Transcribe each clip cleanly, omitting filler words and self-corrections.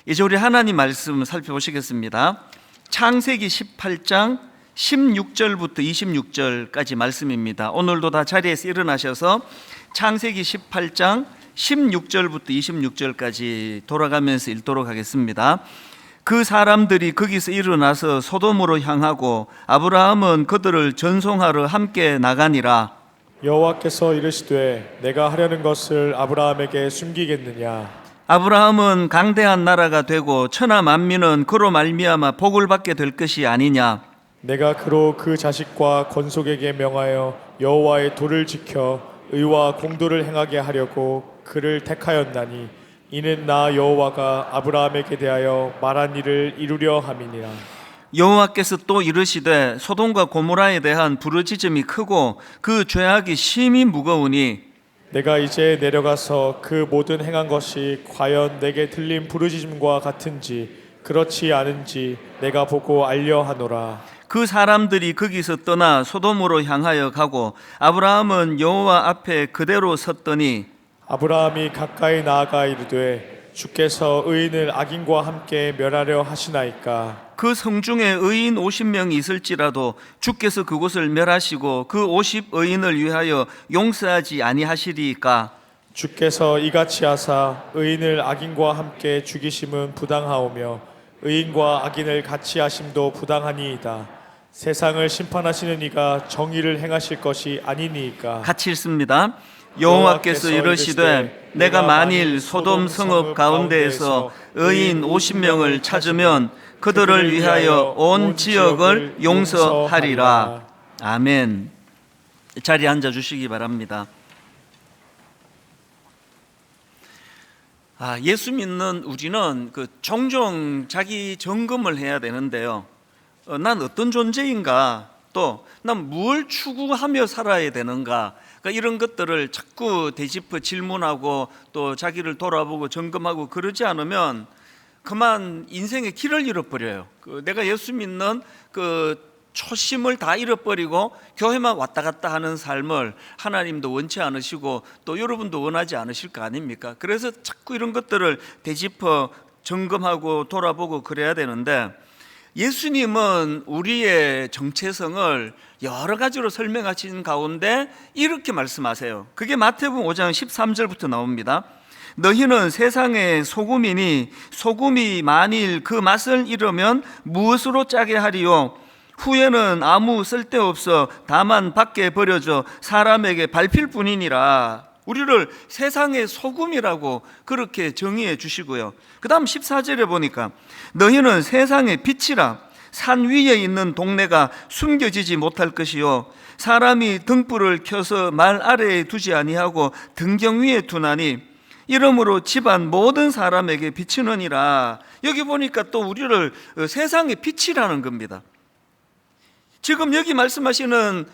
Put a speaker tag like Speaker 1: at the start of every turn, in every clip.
Speaker 1: 이제 우리 하나님 말씀 살펴보시겠습니다. 창세기 18장 16절부터 26절까지 말씀입니다. 오늘도 다 자리에서 일어나셔서 창세기 18장 16절부터 26절까지 돌아가면서 읽도록 하겠습니다. 그 사람들이 거기서 일어나서 소돔으로 향하고 아브라함은 그들을 전송하러 함께 나가니라.
Speaker 2: 여호와께서 이르시되 내가 하려는 것을 아브라함에게 숨기겠느냐.
Speaker 1: 아브라함은 강대한 나라가 되고 천하 만민은 그로 말미암아 복을 받게 될 것이 아니냐.
Speaker 2: 내가 그로 그 자식과 건속에게 명하여 여호와의 도를 지켜 의와 공도를 행하게 하려고 그를 택하였나니 이는 나 여호와가 아브라함에게 대하여 말한 일을 이루려 함이니라.
Speaker 1: 여호와께서 또 이르시되 소돔과 고모라에 대한 부르짖음이 크고 그 죄악이 심히 무거우니
Speaker 2: 내가 이제 내려가서 그 모든 행한 것이 과연 내게 들린 부르짖음과 같은지 그렇지 않은지 내가 보고 알려 하노라.
Speaker 1: 그 사람들이 거기서 떠나 소돔으로 향하여 가고 아브라함은 여호와 앞에 그대로 섰더니
Speaker 2: 아브라함이 가까이 나아가 이르되 주께서 의인을 악인과 함께 멸하려 하시나이까.
Speaker 1: 그 성중에 의인 50명이 있을지라도 주께서 그곳을 멸하시고 그 50 의인을 위하여 용서하지 아니하시리이까.
Speaker 2: 주께서 이같이 하사 의인을 악인과 함께 죽이심은 부당하오며 의인과 악인을 같이 하심도 부당하니이다. 세상을 심판하시는 이가 정의를 행하실 것이 아니니이까.
Speaker 1: 같이 읽습니다. 여호와께서 이르시되 내가 만일 소돔 성읍 가운데에서 의인 50명을 찾으면 그들을 위하여 온 지역을 용서하리라. 아멘. 자리에 앉아 주시기 바랍니다. 예수 믿는 우리는 종종 자기 점검을 해야 되는데요. 난 어떤 존재인가? 또 난 뭘 추구하며 살아야 되는가? 이런 것들을 자꾸 되짚어 질문하고 또 자기를 돌아보고 점검하고 그러지 않으면 그만 인생의 길을 잃어버려요. 내가 예수 믿는 초심을 다 잃어버리고 교회만 왔다 갔다 하는 삶을 하나님도 원치 않으시고 또 여러분도 원하지 않으실 거 아닙니까? 그래서 자꾸 이런 것들을 되짚어 점검하고 돌아보고 그래야 되는데, 예수님은 우리의 정체성을 여러 가지로 설명하신 가운데 이렇게 말씀하세요. 그게 마태복음 5장 13절부터 나옵니다. 너희는 세상의 소금이니 소금이 만일 그 맛을 잃으면 무엇으로 짜게 하리요? 후에는 아무 쓸데없어 다만 밖에 버려져 사람에게 밟힐 뿐이니라. 우리를 세상의 소금이라고 그렇게 정의해 주시고요. 그 다음 14절에 보니까 너희는 세상의 빛이라. 산 위에 있는 동네가 숨겨지지 못할 것이요 사람이 등불을 켜서 말 아래에 두지 아니하고 등경 위에 두나니 이러므로 집안 모든 사람에게 비치느니라. 여기 보니까 또 우리를 세상의 빛이라는 겁니다. 지금 여기 말씀하시는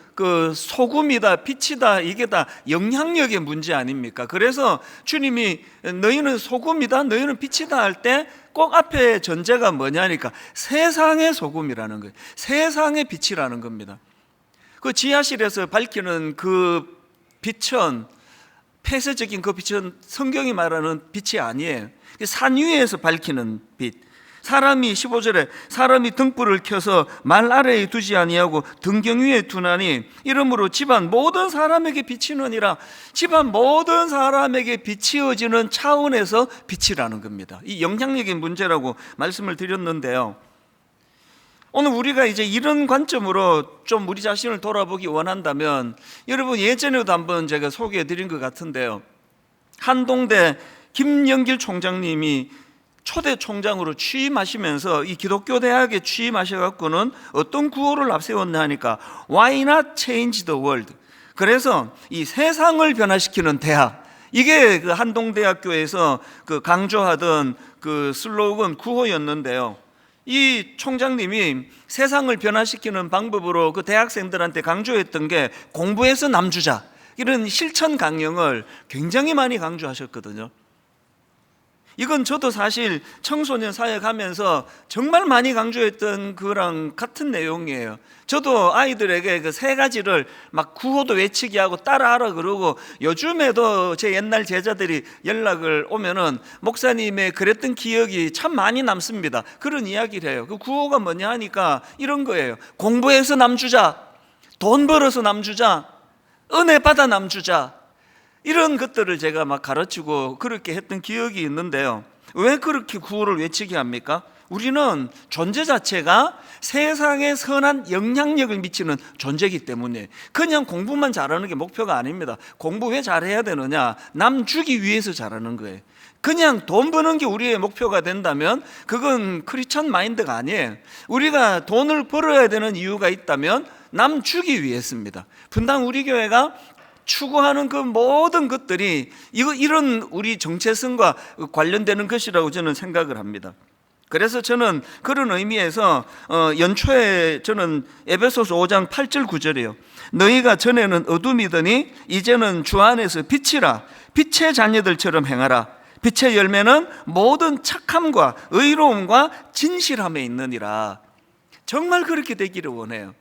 Speaker 1: 소금이다, 빛이다, 이게 다 영향력의 문제 아닙니까? 그래서 주님이 너희는 소금이다, 너희는 빛이다 할 때 꼭 앞에 전제가 뭐냐니까 세상의 소금이라는 거예요. 세상의 빛이라는 겁니다. 그 지하실에서 밝히는 그 빛은, 폐쇄적인 그 빛은 성경이 말하는 빛이 아니에요. 산 위에서 밝히는 빛. 사람이 15절에 사람이 등불을 켜서 말 아래에 두지 아니하고 등경 위에 두나니 이러므로 집안 모든 사람에게 비치느니라. 집안 모든 사람에게 비치어지는 차원에서 빛이라는 겁니다. 이 영향력의 문제라고 말씀을 드렸는데요. 오늘 우리가 이제 이런 관점으로 좀 우리 자신을 돌아보기 원한다면, 여러분 예전에도 한번 제가 소개해 드린 것 같은데요. 한동대 김영길 총장님이 초대 총장으로 취임하시면서 이 기독교 대학에 취임하셔갖고는 어떤 구호를 앞세웠나 하니까 Why not change the world? 그래서 이 세상을 변화시키는 대학, 이게 그 한동대학교에서 강조하던 그 슬로건 구호였는데요. 이 총장님이 세상을 변화시키는 방법으로 그 대학생들한테 강조했던 게 공부해서 남주자, 이런 실천 강령을 굉장히 많이 강조하셨거든요. 이건 저도 사실 청소년 사역하면서 정말 많이 강조했던 그랑 같은 내용이에요. 저도 아이들에게 그 세 가지를 막 구호도 외치게 하고 따라하라 그러고, 요즘에도 제 옛날 제자들이 연락을 오면은 목사님의 그랬던 기억이 참 많이 남습니다. 그런 이야기를 해요. 그 구호가 뭐냐 하니까 이런 거예요. 공부해서 남주자, 돈 벌어서 남주자, 은혜 받아 남주자, 이런 것들을 제가 막 가르치고 그렇게 했던 기억이 있는데요. 왜 그렇게 구호를 외치게 합니까? 우리는 존재 자체가 세상에 선한 영향력을 미치는 존재이기 때문에 그냥 공부만 잘하는 게 목표가 아닙니다. 공부 왜 잘해야 되느냐? 남 주기 위해서 잘하는 거예요. 그냥 돈 버는 게 우리의 목표가 된다면 그건 크리스찬 마인드가 아니에요. 우리가 돈을 벌어야 되는 이유가 있다면 남 주기 위해서입니다. 분당 우리 교회가 추구하는 그 모든 것들이 이런 우리 정체성과 관련되는 것이라고 저는 생각을 합니다. 그래서 저는 그런 의미에서 연초에 저는 에베소서 5장 8절 9절이에요. 너희가 전에는 어둠이더니 이제는 주 안에서 빛이라, 빛의 자녀들처럼 행하라. 빛의 열매는 모든 착함과 의로움과 진실함에 있느니라. 정말 그렇게 되기를 원해요.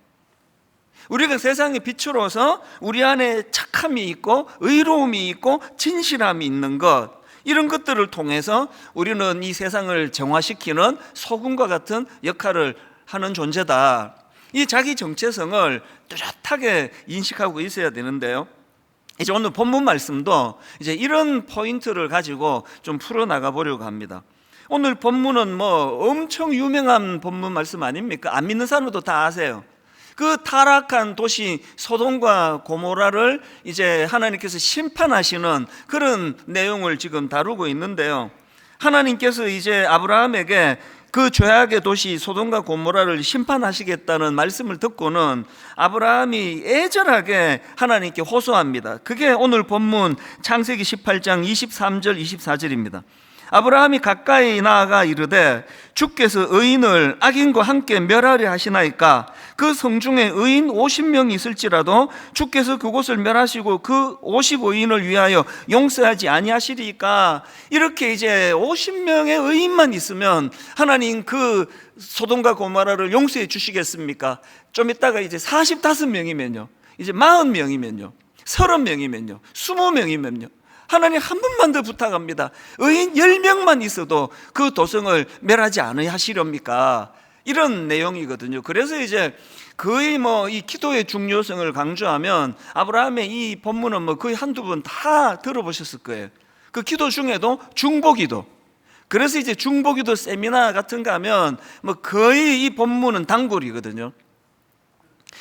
Speaker 1: 우리가 세상의 빛으로서 우리 안에 착함이 있고 의로움이 있고 진실함이 있는 것, 이런 것들을 통해서 우리는 이 세상을 정화시키는 소금과 같은 역할을 하는 존재다. 이 자기 정체성을 뚜렷하게 인식하고 있어야 되는데요. 이제 오늘 본문 말씀도 이제 이런 포인트를 가지고 좀 풀어나가 보려고 합니다. 오늘 본문은 뭐 엄청 유명한 본문 말씀 아닙니까? 안 믿는 사람도 다 아세요. 그 타락한 도시 소돔과 고모라를 이제 하나님께서 심판하시는 그런 내용을 지금 다루고 있는데요. 하나님께서 이제 아브라함에게 그 죄악의 도시 소돔과 고모라를 심판하시겠다는 말씀을 듣고는 아브라함이 애절하게 하나님께 호소합니다. 그게 오늘 본문 창세기 18장 23절 24절입니다. 아브라함이 가까이 나아가 이르되 주께서 의인을 악인과 함께 멸하려 하시나이까? 그 성중에 의인 50명이 있을지라도 주께서 그곳을 멸하시고 그 55인을 위하여 용서하지 아니하시리까? 이렇게 이제 50명의 의인만 있으면 하나님 그 소돔과 고모라를 용서해 주시겠습니까? 좀 있다가 이제 45명이면요, 이제 40명이면요, 30명이면요, 20명이면요, 하나님 한 번만 더 부탁합니다. 의인 10명만 있어도 그 도성을 멸하지 않으시렵니까? 이런 내용이거든요. 그래서 이제 거의 뭐 이 기도의 중요성을 강조하면 아브라함의 이 본문은 뭐 거의 한두 번 다 들어보셨을 거예요. 그 기도 중에도 중보기도. 그래서 이제 중보기도 세미나 같은 거 하면 뭐 거의 이 본문은 단골이거든요.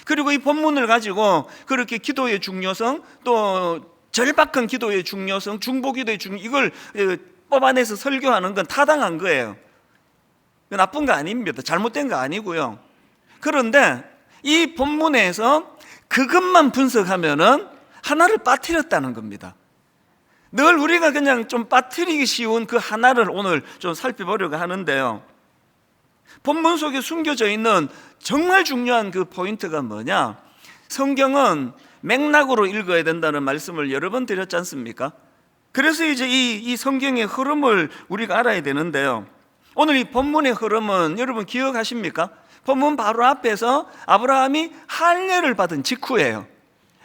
Speaker 1: 그리고 이 본문을 가지고 그렇게 기도의 중요성, 또 절박한 기도의 중요성, 중보기도의 이걸 뽑아내서 설교하는 건 타당한 거예요. 나쁜 거 아닙니다. 잘못된 거 아니고요. 그런데 이 본문에서 그것만 분석하면은 하나를 빠뜨렸다는 겁니다. 늘 우리가 그냥 좀 빠뜨리기 쉬운 그 하나를 오늘 좀 살펴보려고 하는데요. 본문 속에 숨겨져 있는 정말 중요한 그 포인트가 뭐냐? 성경은 맥락으로 읽어야 된다는 말씀을 여러 번 드렸지 않습니까? 그래서 이제 이 성경의 흐름을 우리가 알아야 되는데요. 오늘 이 본문의 흐름은 여러분 기억하십니까? 본문 바로 앞에서 아브라함이 할례를 받은 직후예요.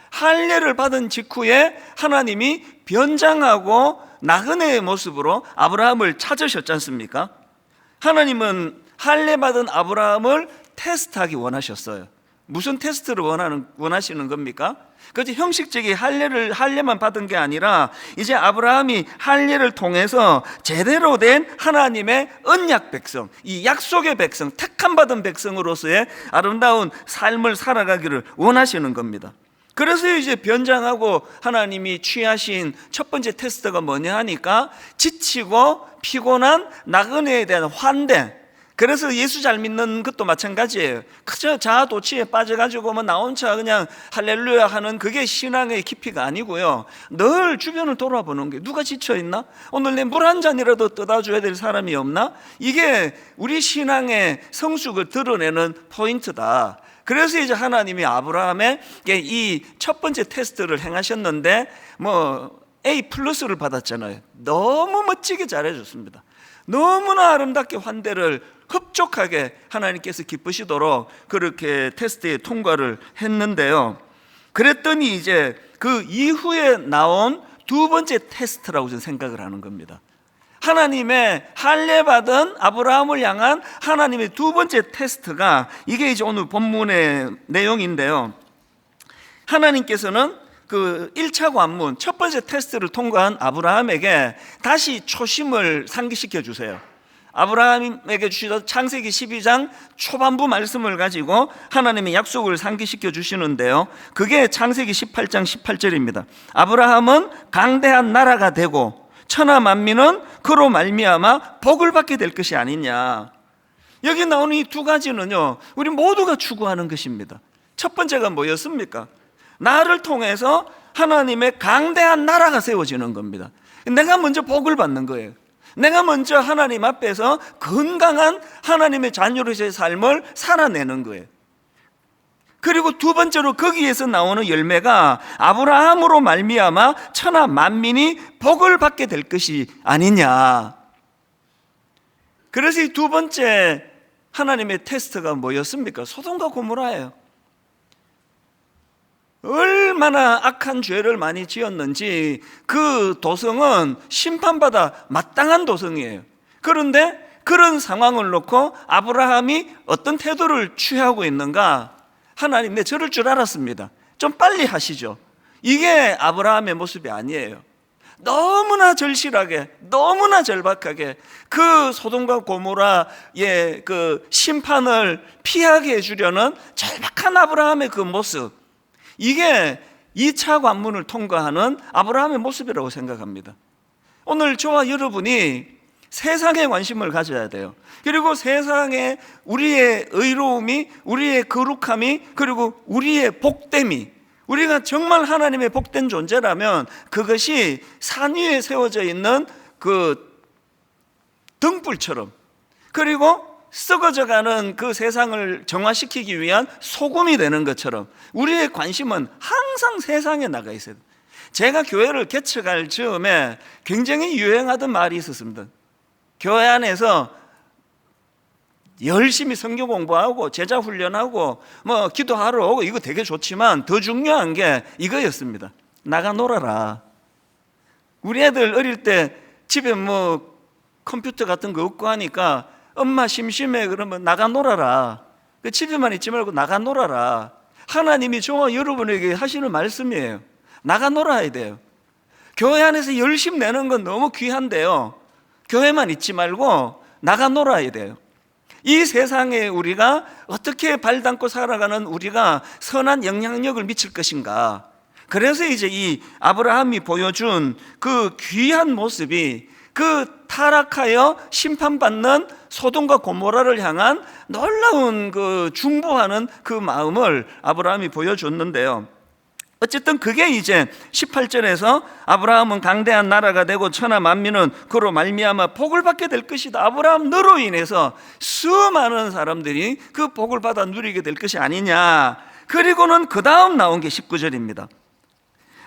Speaker 1: 할례를 받은 직후에 하나님이 변장하고 나그네의 모습으로 아브라함을 찾으셨지 않습니까? 하나님은 할례 받은 아브라함을 테스트하기 원하셨어요. 무슨 테스트를 원하시는 겁니까? 그렇지, 형식적인 할례만 받은 게 아니라 이제 아브라함이 할례를 통해서 제대로 된 하나님의 언약 백성, 이 약속의 백성, 택함 받은 백성으로서의 아름다운 삶을 살아가기를 원하시는 겁니다. 그래서 이제 변장하고 하나님이 취하신 첫 번째 테스트가 뭐냐 하니까 지치고 피곤한 나그네에 대한 환대. 그래서 예수 잘 믿는 것도 마찬가지예요. 그저 자아도취에 빠져가지고 뭐 나 혼자 그냥 할렐루야 하는 그게 신앙의 깊이가 아니고요. 늘 주변을 돌아보는 게, 누가 지쳐있나? 오늘 내 물 한 잔이라도 떠다줘야 될 사람이 없나? 이게 우리 신앙의 성숙을 드러내는 포인트다. 그래서 이제 하나님이 아브라함의 이 첫 번째 테스트를 행하셨는데, 뭐 A 플러스를 받았잖아요. 너무 멋지게 잘해줬습니다. 너무나 아름답게 환대를 흡족하게 하나님께서 기쁘시도록 그렇게 테스트에 통과를 했는데요. 그랬더니 이제 그 이후에 나온 두 번째 테스트라고 저는 생각을 하는 겁니다. 하나님의 할례받은 아브라함을 향한 하나님의 두 번째 테스트가 이게 이제 오늘 본문의 내용인데요. 하나님께서는 그 1차 관문 첫 번째 테스트를 통과한 아브라함에게 다시 초심을 상기시켜 주세요. 아브라함에게 주시던 창세기 12장 초반부 말씀을 가지고 하나님의 약속을 상기시켜 주시는데요. 그게 창세기 18장 18절입니다. 아브라함은 강대한 나라가 되고 천하 만민은 그로 말미암아 복을 받게 될 것이 아니냐. 여기 나오는 이 두 가지는요, 우리 모두가 추구하는 것입니다. 첫 번째가 뭐였습니까? 나를 통해서 하나님의 강대한 나라가 세워지는 겁니다. 내가 먼저 복을 받는 거예요. 내가 먼저 하나님 앞에서 건강한 하나님의 자녀로서의 삶을 살아내는 거예요. 그리고 두 번째로 거기에서 나오는 열매가 아브라함으로 말미암아 천하 만민이 복을 받게 될 것이 아니냐. 그래서 이 두 번째 하나님의 테스트가 뭐였습니까? 소돔과 고모라예요. 얼마나 악한 죄를 많이 지었는지 그 도성은 심판받아 마땅한 도성이에요. 그런데 그런 상황을 놓고 아브라함이 어떤 태도를 취하고 있는가? 하나님, 내 저럴 줄 알았습니다. 좀 빨리 하시죠. 이게 아브라함의 모습이 아니에요. 너무나 절실하게, 너무나 절박하게 그 소돔과 고모라의 그 심판을 피하게 해주려는 절박한 아브라함의 그 모습, 이게 2차 관문을 통과하는 아브라함의 모습이라고 생각합니다. 오늘 저와 여러분이 세상에 관심을 가져야 돼요. 그리고 세상에 우리의 의로움이, 우리의 거룩함이, 그리고 우리의 복됨이, 우리가 정말 하나님의 복된 존재라면 그것이 산 위에 세워져 있는 그 등불처럼, 그리고 썩어져가는 그 세상을 정화시키기 위한 소금이 되는 것처럼 우리의 관심은 항상 세상에 나가 있어요. 제가 교회를 개척할 즈음에 굉장히 유행하던 말이 있었습니다. 교회 안에서 열심히 성경 공부하고 제자 훈련하고 뭐 기도하러 오고 이거 되게 좋지만 더 중요한 게 이거였습니다. 나가 놀아라. 우리 애들 어릴 때 집에 뭐 컴퓨터 같은 거 없고 하니까 엄마 심심해 그러면 나가 놀아라. 그 집에만 있지 말고 나가 놀아라. 하나님이 저와 여러분에게 하시는 말씀이에요. 나가 놀아야 돼요. 교회 안에서 열심 내는 건 너무 귀한데요, 교회만 있지 말고 나가 놀아야 돼요. 이 세상에 우리가 어떻게 발담고 살아가는 우리가 선한 영향력을 미칠 것인가. 그래서 이제 이 아브라함이 보여준 그 귀한 모습이 그 타락하여 심판받는 소돔과 고모라를 향한 놀라운 그 중보하는 그 마음을 아브라함이 보여줬는데요. 어쨌든 그게 이제 18절에서 아브라함은 강대한 나라가 되고 천하 만민은 그로 말미암아 복을 받게 될 것이다. 아브라함 너로 인해서 수많은 사람들이 그 복을 받아 누리게 될 것이 아니냐. 그리고는 그 다음 나온 게 19절입니다.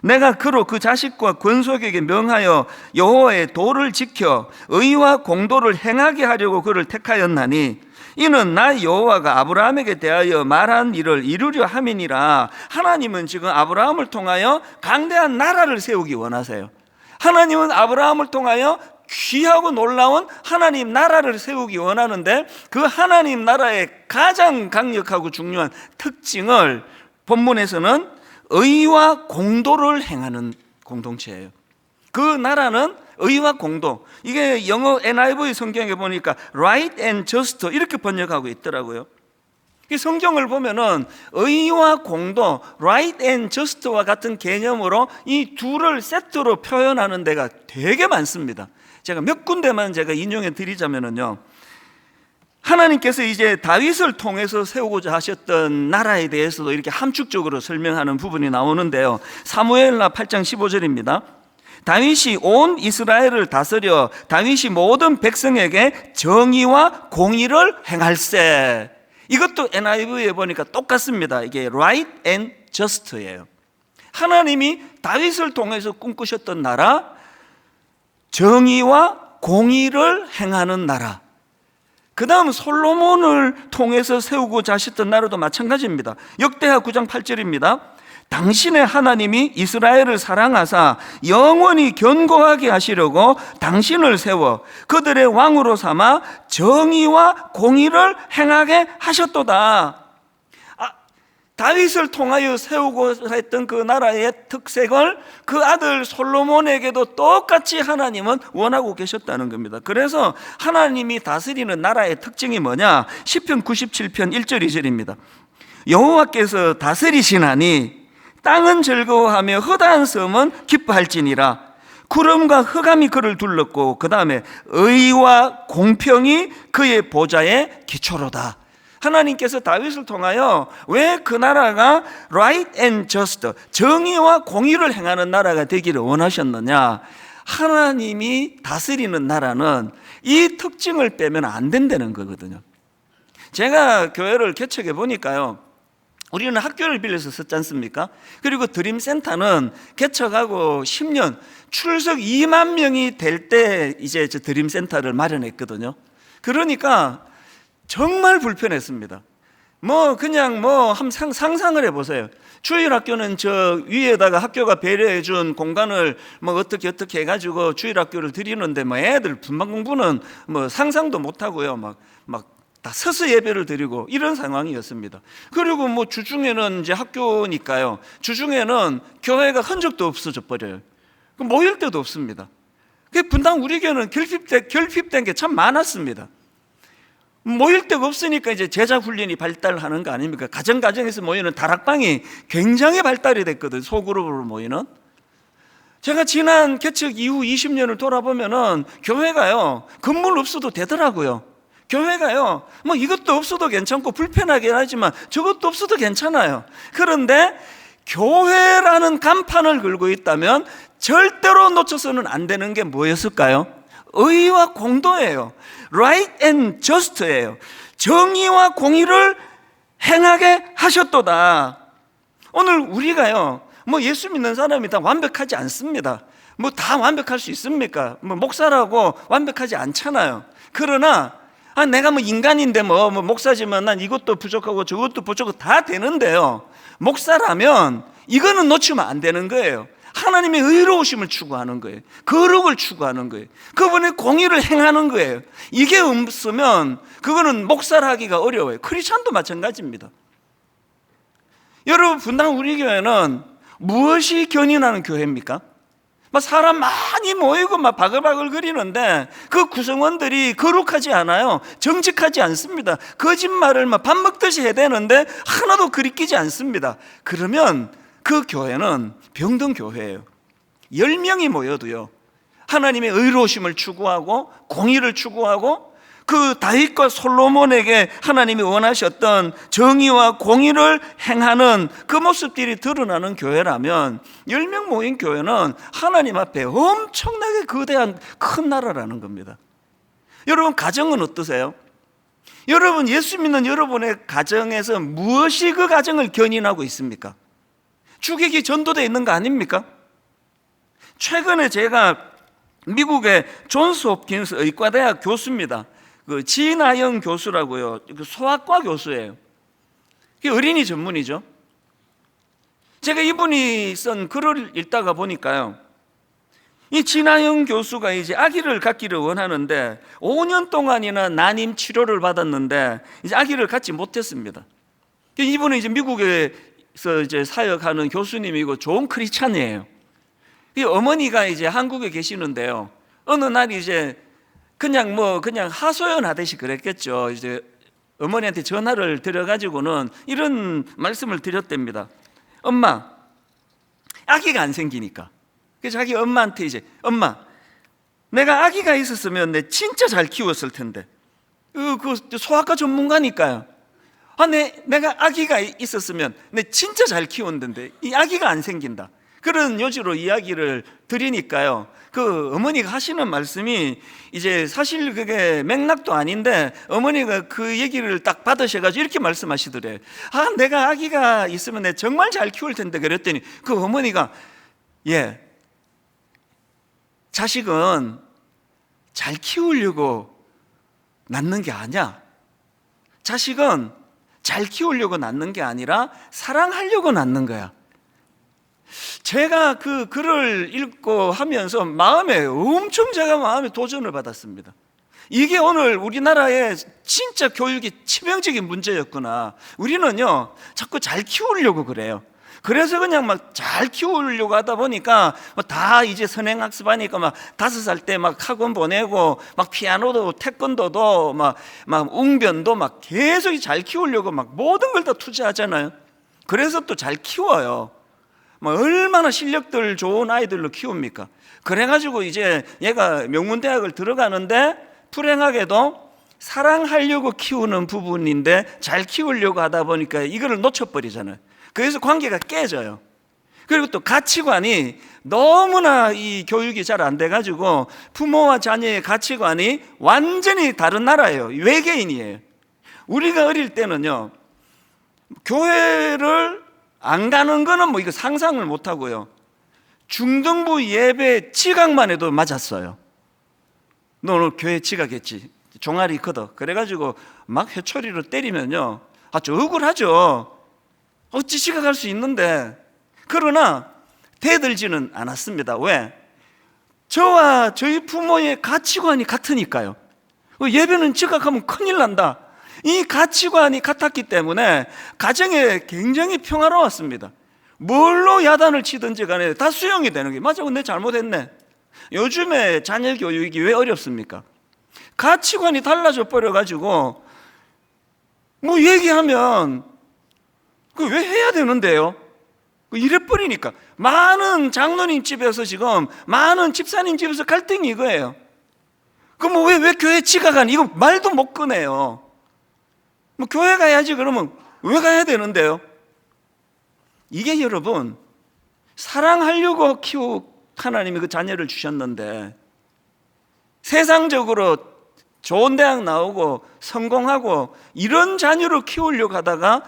Speaker 1: 내가 그로 그 자식과 권속에게 명하여 여호와의 도를 지켜 의와 공도를 행하게 하려고 그를 택하였나니 이는 나 여호와가 아브라함에게 대하여 말한 일을 이루려 함이니라. 하나님은 지금 아브라함을 통하여 강대한 나라를 세우기 원하세요. 하나님은 아브라함을 통하여 귀하고 놀라운 하나님 나라를 세우기 원하는데 그 하나님 나라의 가장 강력하고 중요한 특징을 본문에서는 의와 공도를 행하는 공동체예요. 그 나라는 의와 공도, 이게 영어 NIV 성경에 보니까 right and just 이렇게 번역하고 있더라고요. 이 성경을 보면은 의와 공도, right and just와 같은 개념으로 이 둘을 세트로 표현하는 데가 되게 많습니다. 제가 몇 군데만 제가 인용해 드리자면은요, 하나님께서 이제 다윗을 통해서 세우고자 하셨던 나라에 대해서도 이렇게 함축적으로 설명하는 부분이 나오는데요. 사무엘하 8장 15절입니다. 다윗이 온 이스라엘을 다스려 다윗이 모든 백성에게 정의와 공의를 행할세. 이것도 NIV에 보니까 똑같습니다. 이게 right and just예요. 하나님이 다윗을 통해서 꿈꾸셨던 나라, 정의와 공의를 행하는 나라. 그 다음 솔로몬을 통해서 세우고자 하셨던 나라도 마찬가지입니다. 역대하 9장 8절입니다. 당신의 하나님이 이스라엘을 사랑하사 영원히 견고하게 하시려고 당신을 세워 그들의 왕으로 삼아 정의와 공의를 행하게 하셨도다. 다윗을 통하여 세우고 했던 그 나라의 특색을 그 아들 솔로몬에게도 똑같이 하나님은 원하고 계셨다는 겁니다. 그래서 하나님이 다스리는 나라의 특징이 뭐냐? 시편 97편 1절 2절입니다. 여호와께서 다스리시나니 땅은 즐거워하며 허다한 섬은 기뻐할지니라. 구름과 흑암이 그를 둘렀고 그 다음에 의와 공평이 그의 보좌의 기초로다. 하나님께서 다윗을 통하여 왜 그 나라가 right and just, 정의와 공의를 행하는 나라가 되기를 원하셨느냐? 하나님이 다스리는 나라는 이 특징을 빼면 안 된다는 거거든요. 제가 교회를 개척해 보니까요, 우리는 학교를 빌려서 썼지 않습니까? 그리고 드림센터는 개척하고 10년, 출석 2만 명이 될 때 이제 저 드림센터를 마련했거든요. 그러니까 정말 불편했습니다. 그냥 한번 상상을 해보세요. 주일학교는 저 위에다가 학교가 배려해 준 공간을 어떻게 해가지고 주일학교를 드리는데 애들 분반 공부는 상상도 못하고요. 막 다 서서 예배를 드리고 이런 상황이었습니다. 그리고 주중에는 이제 학교니까요. 주중에는 교회가 흔적도 없어져 버려요. 모일 데도 없습니다. 분당 우리 교회는 결핍된 게 참 많았습니다. 모일 데가 없으니까 이제 제자 훈련이 발달하는 거 아닙니까? 가정에서 모이는 다락방이 굉장히 발달이 됐거든. 소그룹으로 모이는. 제가 지난 개척 이후 20년을 돌아보면은 교회가요, 건물 없어도 되더라고요. 교회가요, 이것도 없어도 괜찮고 불편하긴 하지만 저것도 없어도 괜찮아요. 그런데 교회라는 간판을 걸고 있다면 절대로 놓쳐서는 안 되는 게 뭐였을까요? 의와 공도예요. right and just예요. 정의와 공의를 행하게 하셨도다. 오늘 우리가요, 예수 믿는 사람이 다 완벽하지 않습니다. 다 완벽할 수 있습니까? 목사라고 완벽하지 않잖아요. 그러나 내가 인간인데 목사지만 난 이것도 부족하고 저것도 부족하고 다 되는데요, 목사라면 이거는 놓치면 안 되는 거예요. 하나님의 의로우심을 추구하는 거예요. 거룩을 추구하는 거예요. 그분의 공의를 행하는 거예요. 이게 없으면 그거는 목사를 하기가 어려워요. 크리스찬도 마찬가지입니다. 여러분, 분당 우리 교회는 무엇이 견인하는 교회입니까? 사람 많이 모이고 바글바글 거리는데 그 구성원들이 거룩하지 않아요. 정직하지 않습니다. 거짓말을 밥 먹듯이 해야 되는데 하나도 그리끼지 않습니다. 그러면 그 교회는 병든 교회예요. 10명이 모여도요, 하나님의 의로우심을 추구하고 공의를 추구하고 그 다윗과 솔로몬에게 하나님이 원하셨던 정의와 공의를 행하는 그 모습들이 드러나는 교회라면 10명 모인 교회는 하나님 앞에 엄청나게 거대한 큰 나라라는 겁니다. 여러분, 가정은 어떠세요? 여러분, 예수 믿는 여러분의 가정에서 무엇이 그 가정을 견인하고 있습니까? 주객이 전도되어 있는 거 아닙니까? 최근에 제가 미국의 존스 홉킨스 의과대학 교수입니다. 그 진아영 교수라고요. 소아과 교수예요. 어린이 전문이죠. 제가 이분이 쓴 글을 읽다가 보니까요, 이 진아영 교수가 이제 아기를 갖기를 원하는데 5년 동안이나 난임 치료를 받았는데 이제 아기를 갖지 못했습니다. 이분은 이제 미국에서 이제 사역하는 교수님이고 좋은 크리스찬이에요. 이 어머니가 이제 한국에 계시는데요, 어느 날 이제 그냥 하소연 하듯이 그랬겠죠. 이제 어머니한테 전화를 드려가지고는 이런 말씀을 드렸답니다. 엄마, 아기가 안 생기니까. 그래서 자기 엄마한테 이제, 엄마, 내가 아기가 있었으면 내 진짜 잘 키웠을 텐데. 그 소아과 전문가니까요. 내가 아기가 있었으면 내 진짜 잘 키웠는데 이 아기가 안 생긴다. 그런 요지로 이야기를 드리니까요, 그 어머니가 하시는 말씀이 이제 사실 그게 맥락도 아닌데 어머니가 그 얘기를 딱 받으셔가지고 이렇게 말씀하시더래요. 내가 아기가 있으면 내 정말 잘 키울 텐데. 그랬더니 그 어머니가 예, 자식은 잘 키우려고 낳는 게 아니야. 자식은 잘 키우려고 낳는 게 아니라 사랑하려고 낳는 거야. 제가 그 글을 읽고 하면서 제가 마음에 도전을 받았습니다. 이게 오늘 우리나라의 진짜 교육의 치명적인 문제였구나. 우리는요, 자꾸 잘 키우려고 그래요. 그래서 그냥 막 잘 키우려고 하다 보니까 다 이제 선행학습하니까 막 5살 때 막 학원 보내고 막 피아노도 태권도도 막 웅변도 막 계속 잘 키우려고 막 모든 걸 다 투자하잖아요. 그래서 또 잘 키워요. 막 얼마나 실력들 좋은 아이들로 키웁니까? 그래가지고 이제 얘가 명문대학을 들어가는데 불행하게도 사랑하려고 키우는 부분인데 잘 키우려고 하다 보니까 이거를 놓쳐버리잖아요. 그래서 관계가 깨져요. 그리고 또 가치관이 너무나 이 교육이 잘 안 돼가지고 부모와 자녀의 가치관이 완전히 다른 나라예요. 외계인이에요. 우리가 어릴 때는요, 교회를 안 가는 거는 뭐 이거 상상을 못 하고요, 중등부 예배 지각만 해도 맞았어요. 너 오늘 교회 지각했지? 종아리 걷어. 그래가지고 막 회초리로 때리면요, 저 억울하죠. 어찌 지각할 수 있는데. 그러나 대들지는 않았습니다. 왜? 저와 저희 부모의 가치관이 같으니까요. 예배는 지각하면 큰일 난다, 이 가치관이 같았기 때문에 가정에 굉장히 평화로웠습니다. 뭘로 야단을 치든지 간에 다 수용이 되는 게, 맞아, 내 잘못했네. 요즘에 자녀 교육이 왜 어렵습니까? 가치관이 달라져 버려가지고 뭐 얘기하면 왜 해야 되는데요? 이래버리니까 많은 장로님 집에서 지금, 많은 집사님 집에서 갈등이 이거예요. 그럼 왜 교회 지각하니? 이거 말도 못 꺼내요. 뭐 교회 가야지 그러면 왜 가야 되는데요? 이게 여러분, 사랑하려고 하나님이 그 자녀를 주셨는데 세상적으로 좋은 대학 나오고 성공하고 이런 자녀로 키우려고 하다가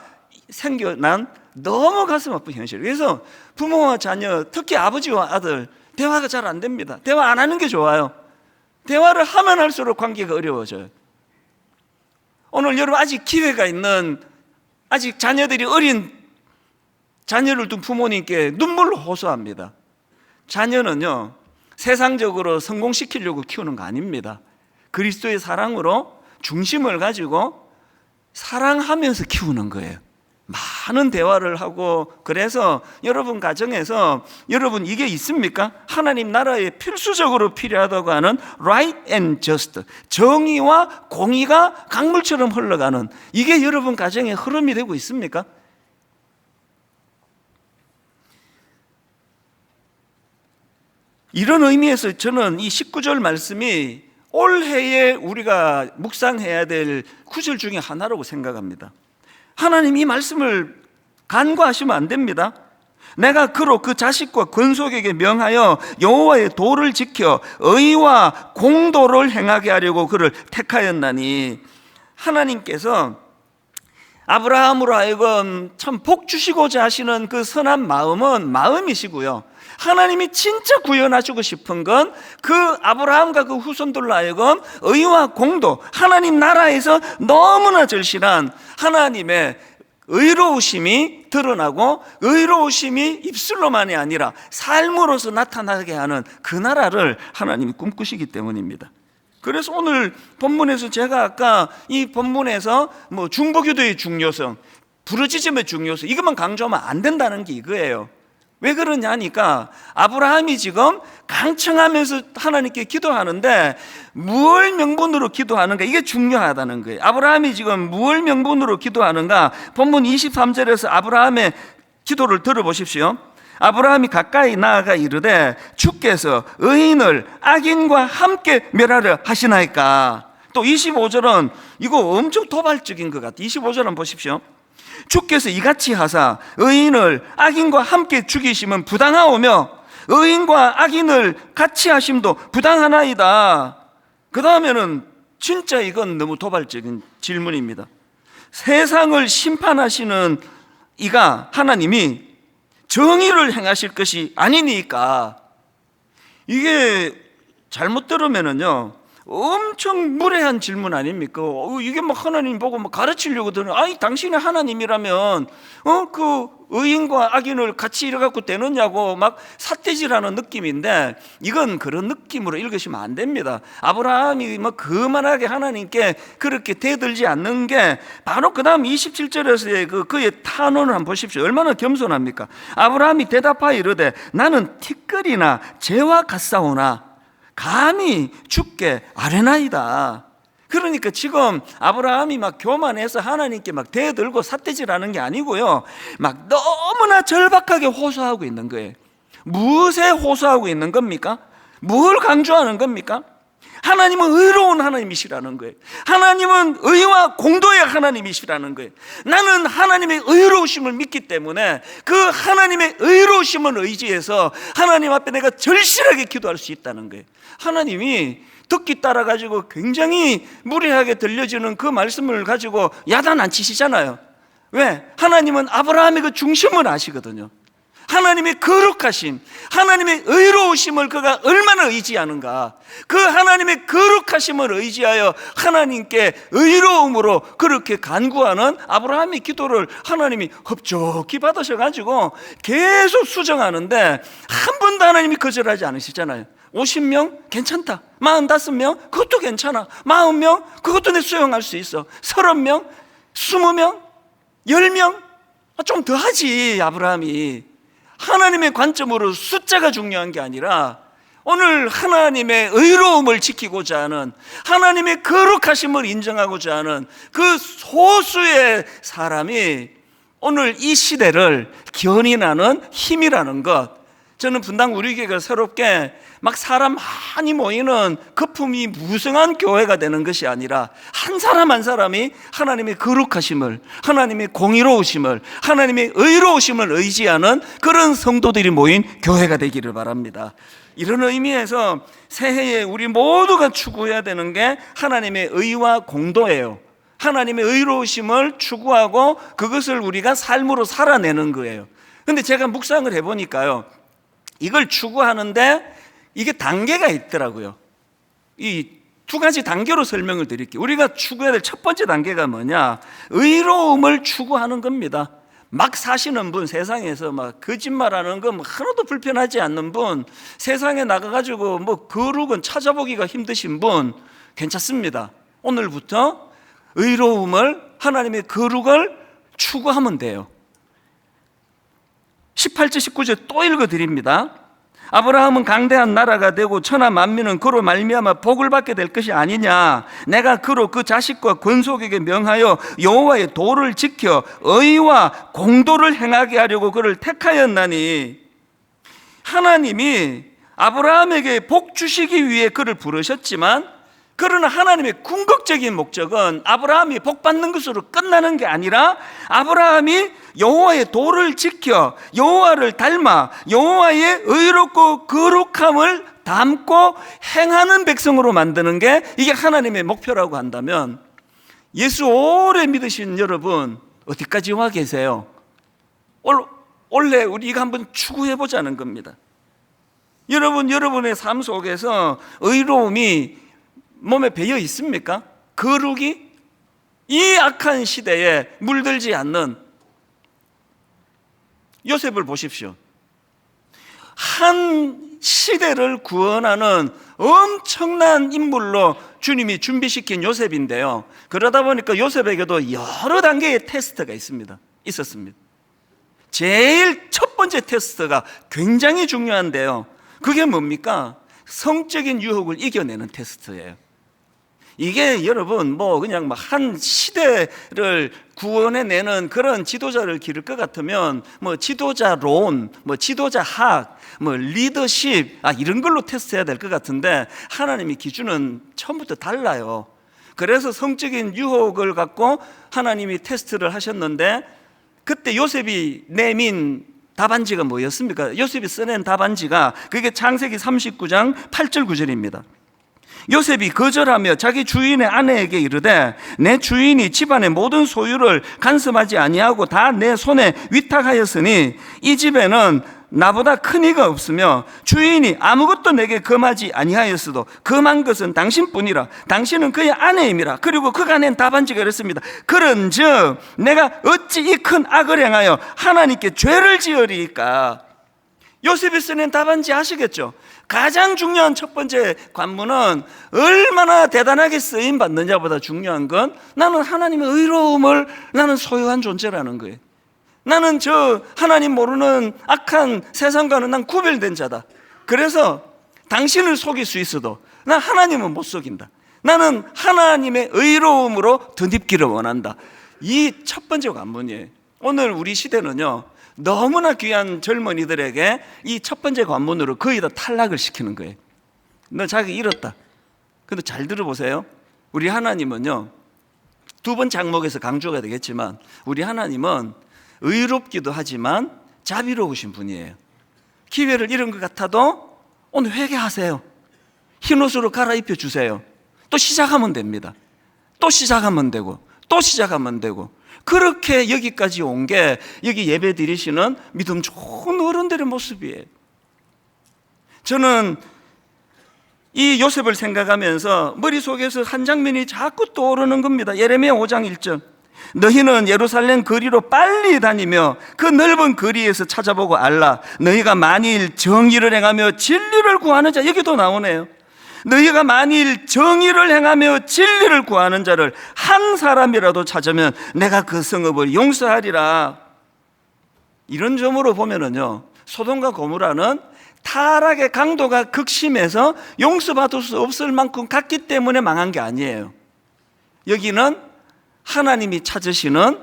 Speaker 1: 생겨난 너무 가슴 아픈 현실. 그래서 부모와 자녀, 특히 아버지와 아들, 대화가 잘 안 됩니다. 대화 안 하는 게 좋아요. 대화를 하면 할수록 관계가 어려워져요. 오늘 여러분 아직 기회가 있는, 아직 자녀들이 어린 자녀를 둔 부모님께 눈물로 호소합니다. 자녀는요, 세상적으로 성공시키려고 키우는 거 아닙니다. 그리스도의 사랑으로 중심을 가지고 사랑하면서 키우는 거예요. 많은 대화를 하고. 그래서 여러분 가정에서 여러분 이게 있습니까? 하나님 나라에 필수적으로 필요하다고 하는 right and just, 정의와 공의가 강물처럼 흘러가는, 이게 여러분 가정의 흐름이 되고 있습니까? 이런 의미에서 저는 이 19절 말씀이 올해에 우리가 묵상해야 될 구절 중에 하나라고 생각합니다. 하나님 이 말씀을 간과하시면 안 됩니다. 내가 그로 그 자식과 권속에게 명하여 여호와의 도를 지켜 의와 공도를 행하게 하려고 그를 택하였나니, 하나님께서 아브라함으로 하여금 참 복 주시고자 하시는 그 선한 마음은 마음이시고요, 하나님이 진짜 구원하시고 싶은 건 그 아브라함과 그 후손들로 하여금 의와 공도, 하나님 나라에서 너무나 절실한 하나님의 의로우심이 드러나고 의로우심이 입술로만이 아니라 삶으로서 나타나게 하는 그 나라를 하나님이 꿈꾸시기 때문입니다. 그래서 오늘 본문에서 제가 아까 이 본문에서 뭐 중보기도의 중요성, 부르짖음의 중요성, 이것만 강조하면 안 된다는 게 이거예요. 왜 그러냐니까 아브라함이 지금 강청하면서 하나님께 기도하는데 무엇 명분으로 기도하는가, 이게 중요하다는 거예요. 아브라함이 지금 무엇 명분으로 기도하는가, 본문 23절에서 아브라함의 기도를 들어보십시오. 아브라함이 가까이 나아가 이르되 주께서 의인을 악인과 함께 멸하려 하시나이까. 또 25절은 이거 엄청 도발적인 것 같아요. 25절 한번 보십시오. 주께서 이같이 하사 의인을 악인과 함께 죽이시면 부당하오며 의인과 악인을 같이 하심도 부당하나이다. 그 다음에는 진짜 이건 너무 도발적인 질문입니다. 세상을 심판하시는 이가, 하나님이 정의를 행하실 것이 아니니까. 이게 잘못 들으면은요 엄청 무례한 질문 아닙니까? 이게 막 하나님 보고 막 가르치려고 드는, 아니 당신이 하나님이라면 그 의인과 악인을 같이 이래갖고 되느냐고 막 삿대질하는 느낌인데, 이건 그런 느낌으로 읽으시면 안 됩니다. 아브라함이 뭐 그만하게 하나님께 그렇게 대들지 않는 게 바로 그 다음 27절에서의 그의 탄원을 한번 보십시오. 얼마나 겸손합니까? 아브라함이 대답하여 이르되 나는 티끌이나 재와 같사오나 감히 주께 아뢰나이다. 그러니까 지금 아브라함이 막 교만해서 하나님께 막 대들고 삿대질하는 게 아니고요, 막 너무나 절박하게 호소하고 있는 거예요. 무엇에 호소하고 있는 겁니까? 뭘 강조하는 겁니까? 하나님은 의로운 하나님이시라는 거예요. 하나님은 의와 공도의 하나님이시라는 거예요. 나는 하나님의 의로우심을 믿기 때문에 그 하나님의 의로우심을 의지해서 하나님 앞에 내가 절실하게 기도할 수 있다는 거예요. 하나님이 듣기 따라 가지고 굉장히 무례하게 들려지는 그 말씀을 가지고 야단 안 치시잖아요. 왜? 하나님은 아브라함의 그 중심을 아시거든요. 하나님의 거룩하심, 하나님의 의로우심을 그가 얼마나 의지하는가. 그 하나님의 거룩하심을 의지하여 하나님께 의로움으로 그렇게 간구하는 아브라함의 기도를 하나님이 흡족히 받으셔가지고 계속 수정하는데 한 번도 하나님이 거절하지 않으시잖아요. 50명 괜찮다, 45명 그것도 괜찮아, 40명 그것도 내 수용할 수 있어, 30명, 20명, 10명 좀 더 하지. 아브라함이 하나님의 관점으로 숫자가 중요한 게 아니라 오늘 하나님의 의로움을 지키고자 하는, 하나님의 거룩하심을 인정하고자 하는 그 소수의 사람이 오늘 이 시대를 견인하는 힘이라는 것, 저는 분당 우리 교회가 새롭게 막 사람 많이 모이는 거품이 무성한 교회가 되는 것이 아니라 한 사람 한 사람이 하나님의 거룩하심을, 하나님의 공의로우심을, 하나님의 의로우심을 의지하는 그런 성도들이 모인 교회가 되기를 바랍니다. 이런 의미에서 새해에 우리 모두가 추구해야 되는 게 하나님의 의와 공도예요. 하나님의 의로우심을 추구하고 그것을 우리가 삶으로 살아내는 거예요. 근데 제가 묵상을 해보니까요, 이걸 추구하는데 이게 단계가 있더라고요. 이 두 가지 단계로 설명을 드릴게요. 우리가 추구해야 될 첫 번째 단계가 뭐냐? 의로움을 추구하는 겁니다. 막 사시는 분, 세상에서 막 거짓말하는 거 하나도 불편하지 않는 분, 세상에 나가가지고 뭐 거룩은 찾아보기가 힘드신 분 괜찮습니다. 오늘부터 의로움을, 하나님의 거룩을 추구하면 돼요. 18절 19절 또 읽어드립니다. 아브라함은 강대한 나라가 되고 천하 만민은 그로 말미암아 복을 받게 될 것이 아니냐. 내가 그로 그 자식과 권속에게 명하여 여호와의 도를 지켜 의와 공도를 행하게 하려고 그를 택하였나니. 하나님이 아브라함에게 복 주시기 위해 그를 부르셨지만, 그러나 하나님의 궁극적인 목적은 아브라함이 복 받는 것으로 끝나는 게 아니라 아브라함이 여호와의 도를 지켜 여호와를 닮아 여호와의 의롭고 거룩함을 담고 행하는 백성으로 만드는 게 이게 하나님의 목표라고 한다면, 예수 오래 믿으신 여러분 어디까지 와 계세요? 원래 우리 이거 한번 추구해보자는 겁니다. 여러분의 삶 속에서 의로움이 몸에 배어 있습니까? 거룩이? 이 악한 시대에 물들지 않는 요셉을 보십시오. 한 시대를 구원하는 엄청난 인물로 주님이 준비시킨 요셉인데요, 그러다 보니까 요셉에게도 여러 단계의 테스트가 있었습니다. 제일 첫 번째 테스트가 굉장히 중요한데요, 그게 뭡니까? 성적인 유혹을 이겨내는 테스트예요. 이게 여러분 그냥 한 시대를 구원해내는 그런 지도자를 기를 것 같으면 지도자론, 지도자학, 리더십 이런 걸로 테스트해야 될 것 같은데, 하나님의 기준은 처음부터 달라요. 그래서 성적인 유혹을 갖고 하나님이 테스트를 하셨는데, 그때 요셉이 내민 답안지가 뭐였습니까? 요셉이 써낸 답안지가 그게 창세기 39장 8절 9절입니다. 요셉이 거절하며 자기 주인의 아내에게 이르되 내 주인이 집안의 모든 소유를 간섭하지 아니하고 다 내 손에 위탁하였으니 이 집에는 나보다 큰 이가 없으며 주인이 아무것도 내게 금하지 아니하였어도 금한 것은 당신뿐이라. 당신은 그의 아내임이라. 그리고 그가 낸 답안지가 이랬습니다. 그런즉 내가 어찌 이 큰 악을 행하여 하나님께 죄를 지으리이까. 요셉이 쓰는 답안지 아시겠죠? 가장 중요한 첫 번째 관문은 얼마나 대단하게 쓰임 받느냐보다 중요한 건 나는 하나님의 의로움을 나는 소유한 존재라는 거예요. 나는 저 하나님 모르는 악한 세상과는 난 구별된 자다. 그래서 당신을 속일 수 있어도 난 하나님은 못 속인다. 나는 하나님의 의로움으로 덧입기를 원한다. 이 첫 번째 관문이에요. 오늘 우리 시대는요, 너무나 귀한 젊은이들에게 이 첫 번째 관문으로 거의 다 탈락을 시키는 거예요. 너 자기 잃었다. 근데 잘 들어보세요. 우리 하나님은요, 두 번째 항목에서 강조가 되겠지만 우리 하나님은 의롭기도 하지만 자비로우신 분이에요. 기회를 잃은 것 같아도 오늘 회개하세요. 흰옷으로 갈아입혀 주세요. 또 시작하면 됩니다. 또 시작하면 되고 또 시작하면 되고, 그렇게 여기까지 온 게 여기 예배 드리시는 믿음 좋은 어른들의 모습이에요. 저는 이 요셉을 생각하면서 머릿속에서 한 장면이 자꾸 떠오르는 겁니다. 예레미야 5장 1절. 너희는 예루살렘 거리로 빨리 다니며 그 넓은 거리에서 찾아보고 알라. 너희가 만일 정의를 행하며 진리를 구하는 자, 여기도 나오네요. 너희가 만일 정의를 행하며 진리를 구하는 자를 한 사람이라도 찾으면 내가 그 성읍을 용서하리라. 이런 점으로 보면은요, 소돔과 고모라는 타락의 강도가 극심해서 용서받을 수 없을 만큼 갔기 때문에 망한 게 아니에요. 여기는 하나님이 찾으시는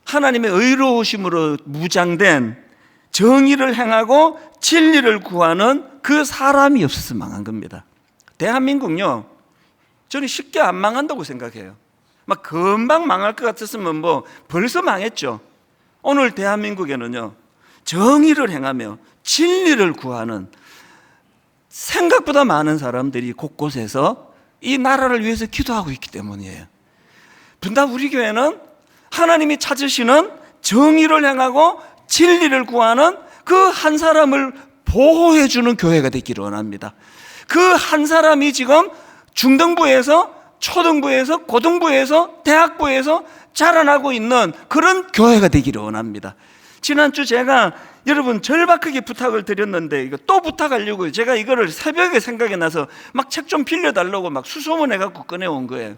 Speaker 1: 하나님의 의로우심으로 무장된 정의를 행하고 진리를 구하는 그 사람이 없어서 망한 겁니다. 대한민국요, 저는 쉽게 안 망한다고 생각해요. 막 금방 망할 것 같았으면 뭐 벌써 망했죠. 오늘 대한민국에는요, 정의를 행하며 진리를 구하는 생각보다 많은 사람들이 곳곳에서 이 나라를 위해서 기도하고 있기 때문이에요. 분당 우리 교회는 하나님이 찾으시는 정의를 행하고 진리를 구하는 그 한 사람을 보호해 주는 교회가 되기를 원합니다. 그 한 사람이 지금 중등부에서 초등부에서 고등부에서 대학부에서 자라나고 있는 그런 교회가 되기를 원합니다. 지난주 제가 여러분 절박하게 부탁을 드렸는데 이거 또 부탁하려고 제가 이거를 새벽에 생각이 나서 막 책 좀 빌려달라고 막 수소문해갖고 꺼내온 거예요.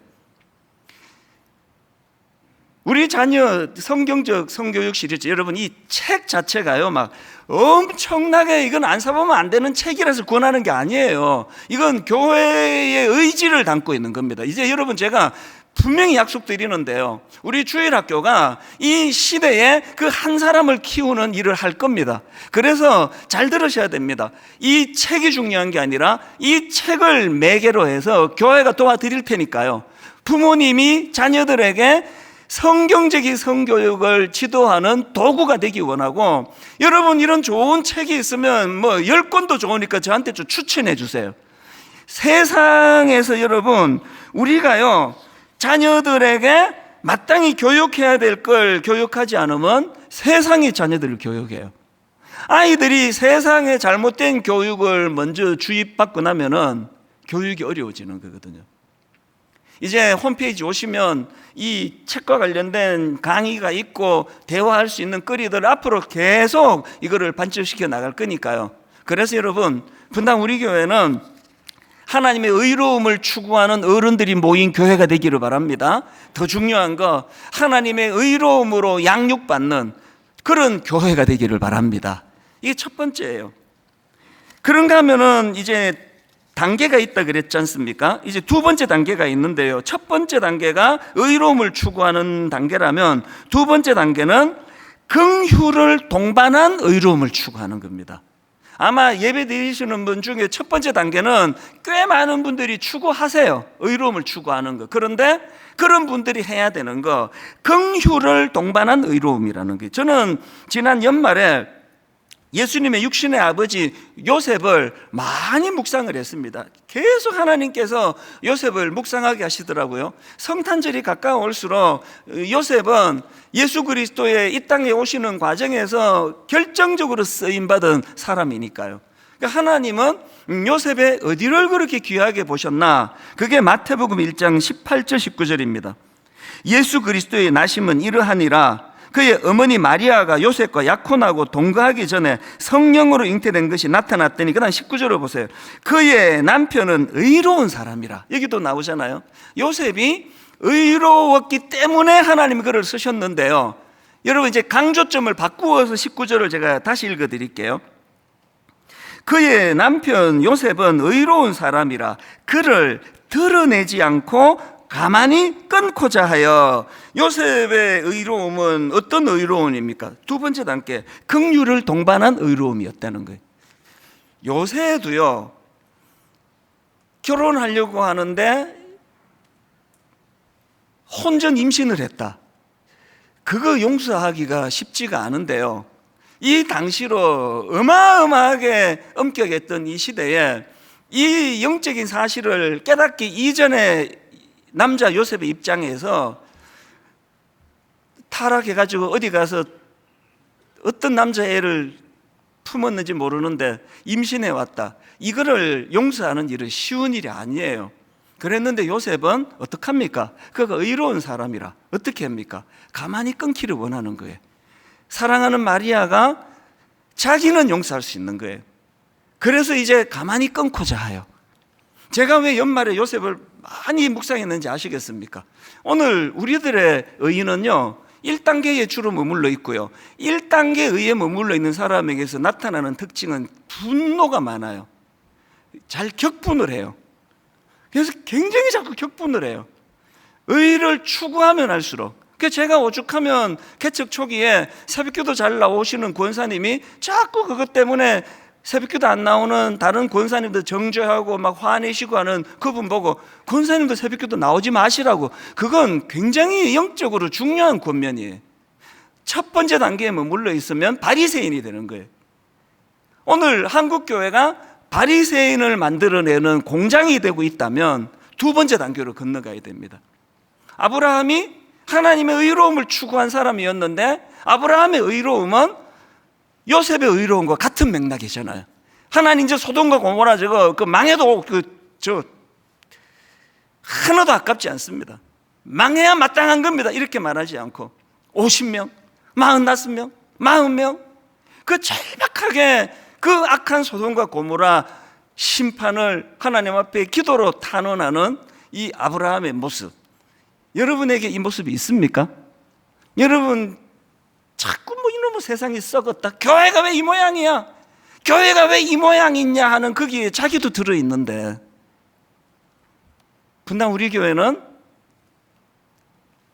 Speaker 1: 우리 자녀 성경적 성교육 시리즈, 여러분 이 책 자체가요 막 엄청나게, 이건 안 사보면 안 되는 책이라서 권하는 게 아니에요. 이건 교회의 의지를 담고 있는 겁니다. 이제 여러분 제가 분명히 약속드리는데요, 우리 주일학교가 이 시대에 그 한 사람을 키우는 일을 할 겁니다. 그래서 잘 들으셔야 됩니다. 이 책이 중요한 게 아니라 이 책을 매개로 해서 교회가 도와드릴 테니까요, 부모님이 자녀들에게 성경적인 성교육을 지도하는 도구가 되기 원하고, 여러분 이런 좋은 책이 있으면 뭐 10권도 좋으니까 저한테 좀 추천해 주세요. 세상에서 여러분 우리가요 자녀들에게 마땅히 교육해야 될 걸 교육하지 않으면 세상이 자녀들을 교육해요. 아이들이 세상에 잘못된 교육을 먼저 주입받고 나면은 교육이 어려워지는 거거든요. 이제 홈페이지 오시면 이 책과 관련된 강의가 있고 대화할 수 있는 거리들을 앞으로 계속 이거를 반복시켜 나갈 거니까요. 그래서 여러분 분당 우리 교회는 하나님의 의로움을 추구하는 어른들이 모인 교회가 되기를 바랍니다. 더 중요한 거, 하나님의 의로움으로 양육받는 그런 교회가 되기를 바랍니다. 이게 첫 번째예요. 그런가 하면은 이제 단계가 있다 그랬지 않습니까? 이제 두 번째 단계가 있는데요, 첫 번째 단계가 의로움을 추구하는 단계라면 두 번째 단계는 긍휼을 동반한 의로움을 추구하는 겁니다. 아마 예배 드리시는 분 중에 첫 번째 단계는 꽤 많은 분들이 추구하세요. 의로움을 추구하는 거. 그런데 그런 분들이 해야 되는 거, 긍휼을 동반한 의로움이라는 게, 저는 지난 연말에 예수님의 육신의 아버지 요셉을 많이 묵상을 했습니다. 계속 하나님께서 요셉을 묵상하게 하시더라고요. 성탄절이 가까울수록 요셉은 예수 그리스도의 이 땅에 오시는 과정에서 결정적으로 쓰임받은 사람이니까요. 그러니까 하나님은 요셉의 어디를 그렇게 귀하게 보셨나? 그게 마태복음 1장 18절 19절입니다. 예수 그리스도의 나심은 이러하니라. 그의 어머니 마리아가 요셉과 약혼하고 동거하기 전에 성령으로 잉태된 것이 나타났더니, 그 다음 19절을 보세요. 그의 남편은 의로운 사람이라. 여기도 나오잖아요. 요셉이 의로웠기 때문에 하나님이 그를 쓰셨는데요. 여러분, 이제 강조점을 바꾸어서 19절을 제가 다시 읽어 드릴게요. 그의 남편 요셉은 의로운 사람이라 그를 드러내지 않고 가만히 끊고자 하여. 요셉의 의로움은 어떤 의로움입니까? 두 번째 단계, 긍휼을 동반한 의로움이었다는 거예요. 요새도요, 결혼하려고 하는데 혼전 임신을 했다. 그거 용서하기가 쉽지가 않은데요, 이 당시로 어마어마하게 엄격했던 이 시대에 이 영적인 사실을 깨닫기 이전에 남자 요셉의 입장에서 타락해가지고 어디 가서 어떤 남자애를 품었는지 모르는데 임신해 왔다. 이거를 용서하는 일은 쉬운 일이 아니에요. 그랬는데 요셉은 어떡합니까? 그가 의로운 사람이라 어떻게 합니까? 가만히 끊기를 원하는 거예요. 사랑하는 마리아가 자기는 용서할 수 있는 거예요. 그래서 이제 가만히 끊고자 해요. 제가 왜 연말에 요셉을 많이 묵상했는지 아시겠습니까? 오늘 우리들의 의인은요, 1단계에 주로 머물러 있고요, 1단계에 머물러 있는 사람에게서 나타나는 특징은 분노가 많아요. 잘 격분을 해요. 그래서 굉장히 자꾸 격분을 해요. 의를 추구하면 할수록. 제가 오죽하면 개척 초기에 새벽기도 잘 나오시는 권사님이 자꾸 그것 때문에 새벽기도 안 나오는 다른 권사님들 정죄하고 막 화내시고 하는 그분 보고, 권사님도 새벽기도 나오지 마시라고. 그건 굉장히 영적으로 중요한 권면이에요. 첫 번째 단계에 머물러 있으면 바리새인이 되는 거예요. 오늘 한국 교회가 바리새인을 만들어내는 공장이 되고 있다면 두 번째 단계로 건너가야 됩니다. 아브라함이 하나님의 의로움을 추구한 사람이었는데, 아브라함의 의로움은 요셉의 의로움과 같은 맥락이잖아요. 하나님 이제 소돔과 고모라 저거 망해도 하나도 아깝지 않습니다. 망해야 마땅한 겁니다. 이렇게 말하지 않고 50명, 45명, 40명 그 절박하게 그 악한 소돔과 고모라 심판을 하나님 앞에 기도로 탄원하는 이 아브라함의 모습, 여러분에게 이 모습이 있습니까? 여러분 자꾸 이놈의 세상이 썩었다, 교회가 왜 이 모양이야, 교회가 왜 이 모양이냐 하는 거기에 자기도 들어있는데, 분당 우리 교회는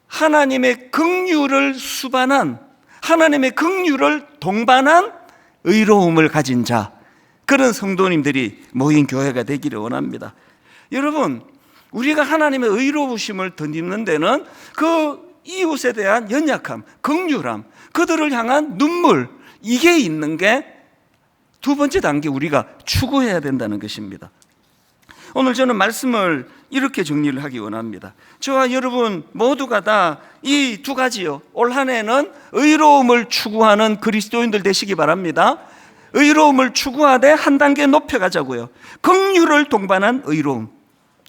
Speaker 1: 하나님의 긍휼을 수반한, 하나님의 긍휼을 동반한 의로움을 가진 자, 그런 성도님들이 모인 교회가 되기를 원합니다. 여러분, 우리가 하나님의 의로우심을 덧입는 데는 그 이웃에 대한 연약함, 긍휼함, 그들을 향한 눈물, 이게 있는 게 두 번째 단계 우리가 추구해야 된다는 것입니다. 오늘 저는 말씀을 이렇게 정리를 하기 원합니다. 저와 여러분 모두가 다 이 두 가지요, 올 한 해는 의로움을 추구하는 그리스도인들 되시기 바랍니다. 의로움을 추구하되 한 단계 높여가자고요. 긍휼을 동반한 의로움.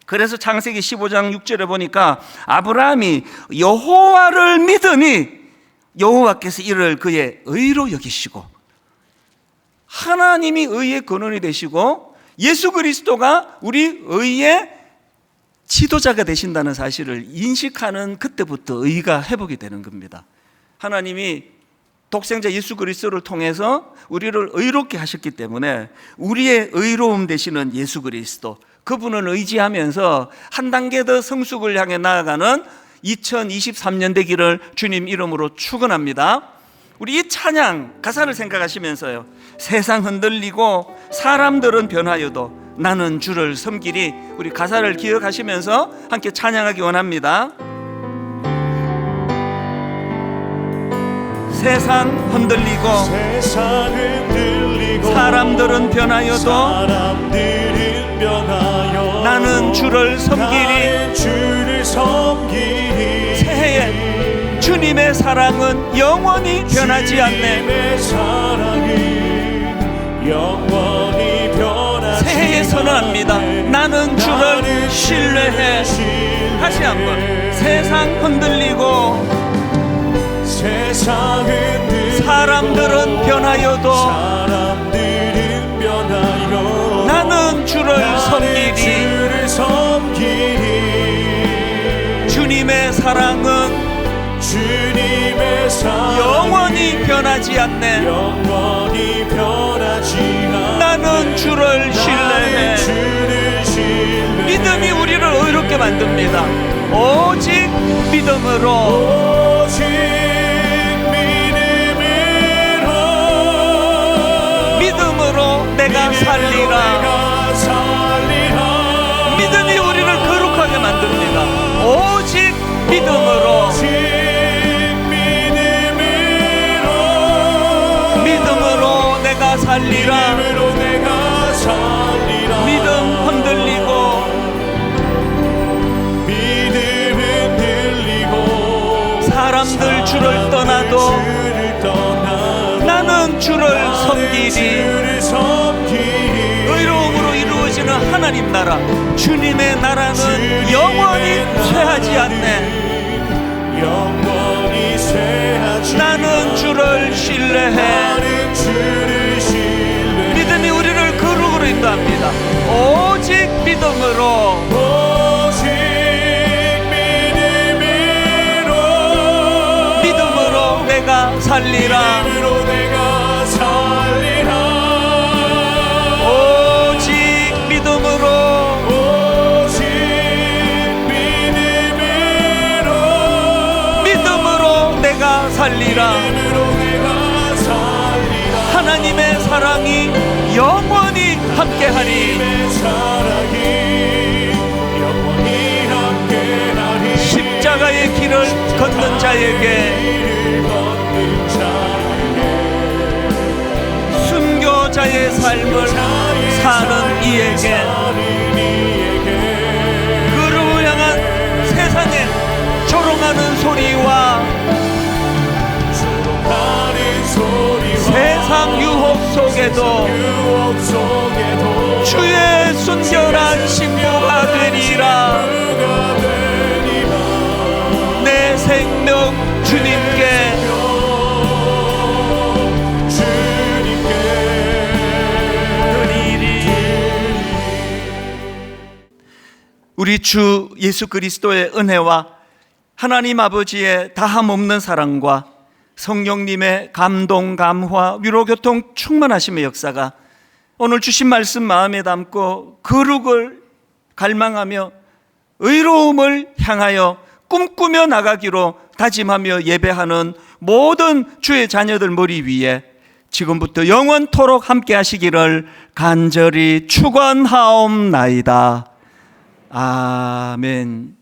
Speaker 1: 그래서 창세기 15장 6절에 보니까 아브라함이 여호와를 믿으니 여호와께서 이를 그의 의로 여기시고, 하나님이 의의 근원이 되시고 예수 그리스도가 우리 의의 지도자가 되신다는 사실을 인식하는 그때부터 의가 회복이 되는 겁니다. 하나님이 독생자 예수 그리스도를 통해서 우리를 의롭게 하셨기 때문에 우리의 의로움 되시는 예수 그리스도, 그분을 의지하면서 한 단계 더 성숙을 향해 나아가는 2023년 되기를 주님 이름으로 축원합니다. 우리 이 찬양 가사를 생각하시면서요, 세상 흔들리고 사람들은 변하여도 나는 주를 섬기리, 우리 가사를 기억하시면서 함께 찬양하기 원합니다. 세상 흔들리고
Speaker 2: 세상 흔들리고 사람들은 변하여도
Speaker 1: 나는 주를 섬기리. 새해에 주님의 사랑은 영원히 변하지 않네. 새해에 선언합니다. 나는 주를 신뢰해. 다시 한번. 세상 흔들리고 사람들은 변하여도 나는 주를 섬기리. 주님의 사랑은 영원히 변하지 않네. 나는 주를 신뢰해. 믿음이 우리를 의롭게 만듭니다. 오직 믿음으로. 믿음으로 내가 살리라. 믿음이 우리를 거룩하게 만듭니다. 오직 믿음으로. 믿음으로 내가 살리라. 믿음 흔들리고 사람들 주를 떠나도 나는 주를 섬기리. 의로움으로 이루어지는 하나님 나라, 주님의 나라는 영원히 쇠하지 않네. 나는 주를 신뢰해. 믿음이 우리를 거룩으로 인도합니다. 오직 믿음으로. 믿음으로 내가 살리라. 오직 믿음으로. 믿음으로 내가 살리라. 하나님의 사랑이 영원히 함께하리. 십자가의 길을 걷는 자에게, 순교자의 삶을 사는 이에게, 그를 향한 세상에 조롱하는 소리와 세상 유혹 속에도 주의 순결한 신부가 되리라. 내 생명 주님께 드리리. 우리 주 예수 그리스도의 은혜와 하나님 아버지의 다함없는 사랑과 성령님의 감동, 감화, 위로, 교통, 충만하심의 역사가 오늘 주신 말씀 마음에 담고 거룩을 갈망하며 의로움을 향하여 꿈꾸며 나가기로 다짐하며 예배하는 모든 주의 자녀들 머리 위에 지금부터 영원토록 함께 하시기를 간절히 축원하옵나이다. 아멘.